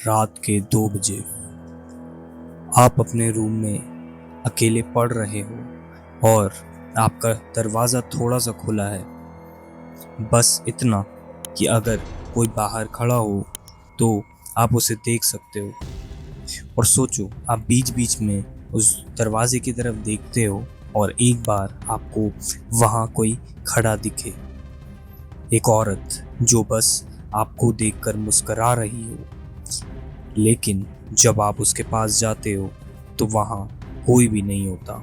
रात के 2 बजे आप अपने रूम में अकेले पढ़ रहे हो और आपका दरवाज़ा थोड़ा सा खुला है, बस इतना कि अगर कोई बाहर खड़ा हो तो आप उसे देख सकते हो। और सोचो, आप बीच बीच में उस दरवाजे की तरफ देखते हो और एक बार आपको वहाँ कोई खड़ा दिखे, एक औरत जो बस आपको देखकर मुस्करा रही हो। लेकिन जब आप उसके पास जाते हो तो वहाँ कोई भी नहीं होता।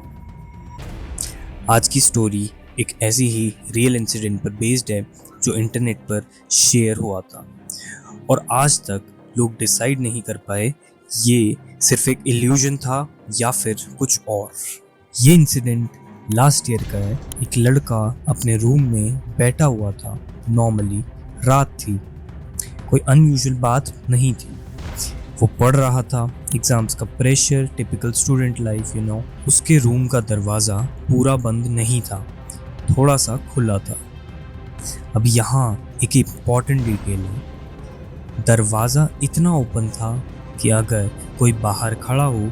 आज की स्टोरी एक ऐसी ही रियल इंसिडेंट पर बेस्ड है जो इंटरनेट पर शेयर हुआ था, और आज तक लोग डिसाइड नहीं कर पाए ये सिर्फ एक इल्यूजन था या फिर कुछ और। ये इंसिडेंट लास्ट ईयर का है। एक लड़का अपने रूम में बैठा हुआ था। नॉर्मली रात थी, कोई अनयूजुअल बात नहीं थी। वो पढ़ रहा था, एग्जाम्स का प्रेशर, टिपिकल स्टूडेंट लाइफ उसके रूम का दरवाज़ा पूरा बंद नहीं था, थोड़ा सा खुला था। अब यहाँ एक इम्पॉर्टेंट डिटेल है, दरवाज़ा इतना ओपन था कि अगर कोई बाहर खड़ा हो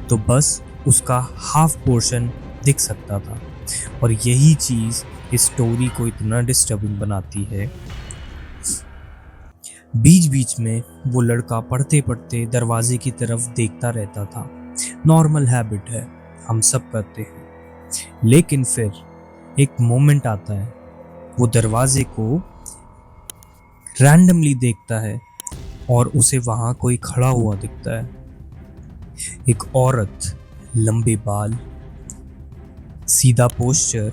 तो बस उसका हाफ पोर्शन दिख सकता था। और यही चीज़ इस स्टोरी को इतना डिस्टर्बिंग बनाती है। बीच बीच में वो लड़का पढ़ते पढ़ते दरवाजे की तरफ देखता रहता था। नॉर्मल हैबिट है, हम सब करते हैं। लेकिन फिर एक मोमेंट आता है, वो दरवाजे को रैंडमली देखता है और उसे वहां कोई खड़ा हुआ दिखता है। एक औरत, लंबे बाल, सीधा पोस्चर,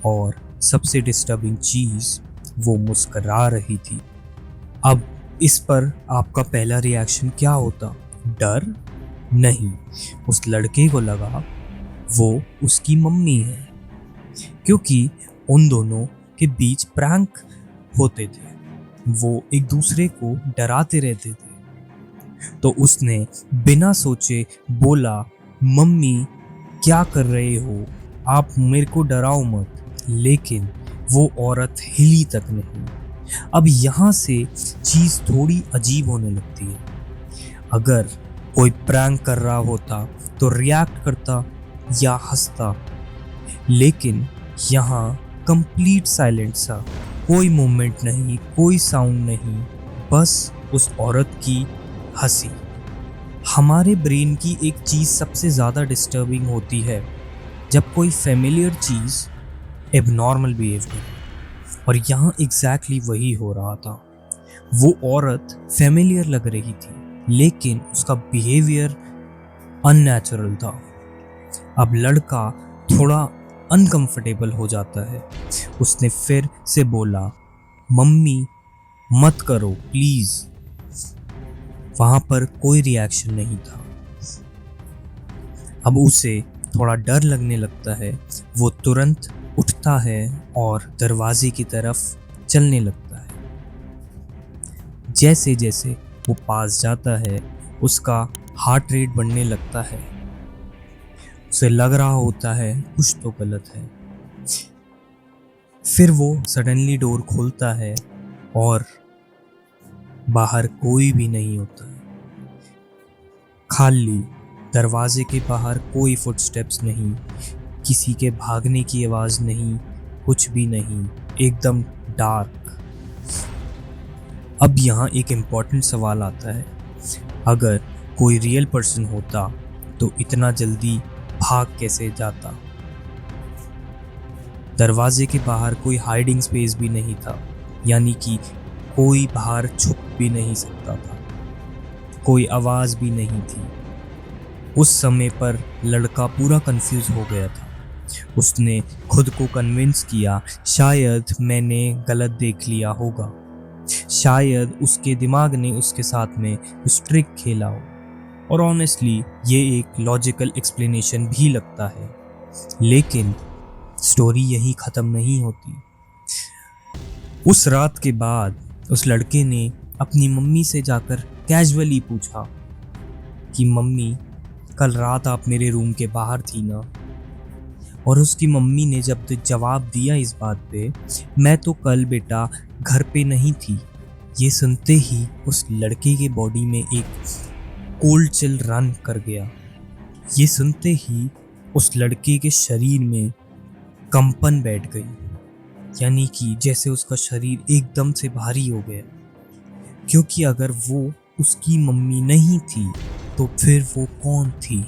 और सबसे डिस्टर्बिंग चीज, वो मुस्करा रही थी। अब इस पर आपका पहला रिएक्शन क्या होता? डर? नहीं, उस लड़के को लगा वो उसकी मम्मी है, क्योंकि उन दोनों के बीच प्रैंक होते थे, वो एक दूसरे को डराते रहते थे। तो उसने बिना सोचे बोला, मम्मी क्या कर रहे हो, आप मेरे को डराओ मत। लेकिन वो औरत हिली तक नहीं। अब यहाँ से चीज थोड़ी अजीब होने लगती है। अगर कोई प्रैंक कर रहा होता तो रिएक्ट करता या हंसता, लेकिन यहाँ कंप्लीट साइलेंस था। कोई मूवमेंट नहीं, कोई साउंड नहीं, बस उस औरत की हंसी। हमारे ब्रेन की एक चीज सबसे ज्यादा डिस्टर्बिंग होती है जब कोई फेमिलियर चीज एबनॉर्मल बिहेव करे, और यहाँ एग्जैक्टली वही हो रहा था। वो औरत फेमिलियर लग रही थी, लेकिन उसका बिहेवियर अननेचुरल था। अब लड़का थोड़ा अनकंफर्टेबल हो जाता है। उसने फिर से बोला, मम्मी मत करो प्लीज। वहां पर कोई रिएक्शन नहीं था। अब उसे थोड़ा डर लगने लगता है। वो तुरंत उठता है और दरवाजे की तरफ चलने लगता है। जैसे जैसे वो पास जाता है, उसका हार्ट रेट बढ़ने लगता है। उसे लग रहा होता है कुछ तो गलत है। फिर वो सडनली डोर खोलता है और बाहर कोई भी नहीं होता है। खाली दरवाजे के बाहर कोई फुटस्टेप्स नहीं, किसी के भागने की आवाज नहीं, कुछ भी नहीं, एकदम डार्क। अब यहाँ एक इम्पॉर्टेंट सवाल आता है, अगर कोई रियल पर्सन होता तो इतना जल्दी भाग कैसे जाता? दरवाजे के बाहर कोई हाइडिंग स्पेस भी नहीं था, यानी कि कोई बाहर छुप भी नहीं सकता था, कोई आवाज भी नहीं थी। उस समय पर लड़का पूरा कंफ्यूज हो गया था। उसने खुद को कन्विंस किया, शायद मैंने गलत देख लिया होगा, शायद उसके दिमाग ने उसके साथ में कुछ ट्रिक खेला हो। और ऑनेस्टली ये एक लॉजिकल एक्सप्लेनेशन भी लगता है। लेकिन स्टोरी यही खत्म नहीं होती। उस रात के बाद उस लड़के ने अपनी मम्मी से जाकर कैजुअली पूछा कि मम्मी, कल रात आप मेरे रूम के बाहर थी ना? और उसकी मम्मी ने जब जवाब दिया इस बात पे, मैं तो कल बेटा घर पे नहीं थी, ये सुनते ही उस लड़के के बॉडी में एक कोल्ड चिल रन कर गया। ये सुनते ही उस लड़के के शरीर में कंपन बैठ गई, यानी कि जैसे उसका शरीर एकदम से भारी हो गया। क्योंकि अगर वो उसकी मम्मी नहीं थी तो फिर वो कौन थी?